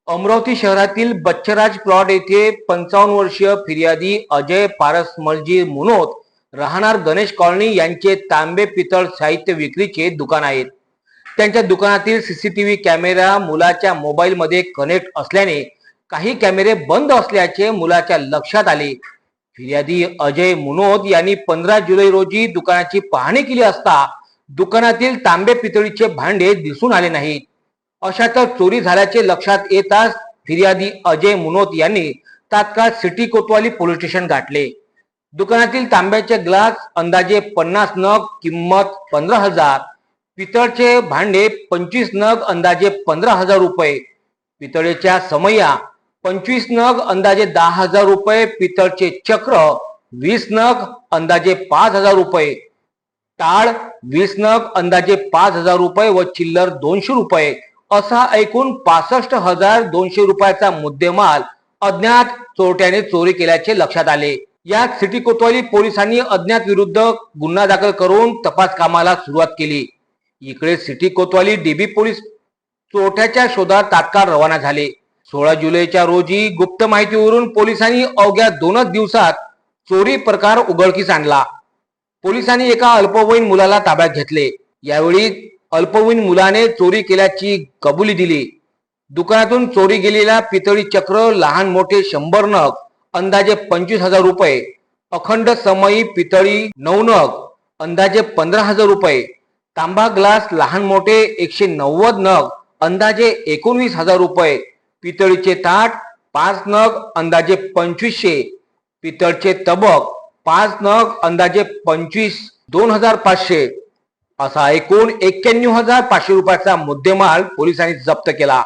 अमरावती शहरातील बच्चराज प्लॉट येथे 55 वर्षीय फिर्यादी अजय पारसमलजी मुनोत राहणार गणेश कॉलनी यांचे तांबे पितळ साहित्य विक्रीचे दुकान आहेत। त्यांच्या दुकानातील सीसीटीव्ही कॅमेरा मुलाच्या मोबाईल मध्ये कनेक्ट असल्याने काही कॅमेरे बंद असल्याचे मुलाच्या लक्षात आले। फिर्यादी अजय मुनोत यांनी 15 जुलै रोजी दुकानाची पाहणी केली असता दुकानातील तांबे पितळीचे भांडे दिसून आले नाहीत। अशातच चोरी झाल्याचे लक्षात येताच फिर्यादी अजय मुनोत यांनी तात्काळ सिटी कोतवाली पोलीस स्टेशन गाठले। दुकानातील तांब्याचे ग्लास अंदाजे 50 नग किंमत 15,000, पितळचे भांडे 25 नग अंदाजे 15,000 रुपये, पितळेच्या समया 25 नग अंदाजे 10,000 रुपये, पितळचे चक्र 20 नग अंदाजे 5,000 रुपये, टाळ 20 नग अंदाजे 5,000 रुपये व चिल्लर 200 रुपये असा एकूण 65,200 रुपयाचा मुद्देमाल अज्ञात चोरट्याने चोरी केल्याचे लक्षात आले। यात सिटी कोतवाली पोलिसांनी अज्ञात विरुद्ध गुन्हा दाखल करून तपास कामाला सुरुवात केली। इकडे सिटी कोतवाली डीबी पोलीस चोरट्याच्या शोधात तात्काळ रवाना झाले। 16 जुलैच्या रोजी गुप्त माहितीवरून पोलिसांनी अवघ्या 2च दिवसात चोरी प्रकार उघडकीस आणला। पोलिसांनी एका अल्पवयीन मुलाला ताब्यात घेतले। यावेळी अल्पवयीन मुलाने चोरी केल्याची कबुली दिली। दुकानातून चोरी गेलेला पितळी चक्र लहान मोठे 100 नग अंदाजे 25,000 रुपये, अखंड समयी पितळी 9 नग अंदाजे 15,000 रुपये, तांबा ग्लास लहान मोठे 190 नग अंदाजे 19,000 रुपये, पितळीचे ताट 5 नग अंदाजे 2500, पितळचे तबक 5 नग अंदाजे 2,500 असा एकूण 91,500 रुपयाचा मुद्देमाल पोलिसांनी जप्त केला।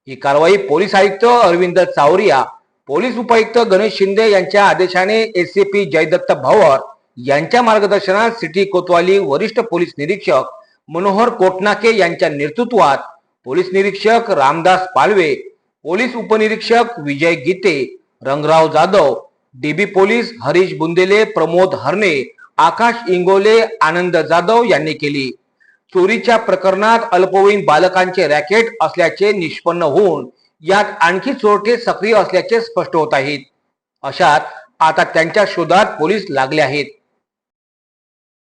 ही कारवाई पोलीस आयुक्त अरविंद चावरिया, पोलीस उपायुक्त गणेश शिंदे यांच्या आदेशाने एसीपी जयदत्त भावर यांच्या मार्गदर्शनात सिटी कोतवाली वरिष्ठ पोलीस निरीक्षक मनोहर कोटनाके यांच्या नेतृत्वात पोलीस निरीक्षक रामदास पालवे, पोलीस उपनिरीक्षक विजय गीते, रंगराव जाधव, डीबी पोलीस हरीश बुंदेले, प्रमोद हरणे, आकाश इंगोले, आनंद जाधव यांनी केली। चोरीच्या प्रकरणात अल्पवयीन बालकांचे रॅकेट असल्याचे निष्पन्न होऊन यात आणखी चोरटे सक्रिय असल्याचे स्पष्ट होत आहेत। अशात आता त्यांच्या शोधात पोलीस लागले आहेत।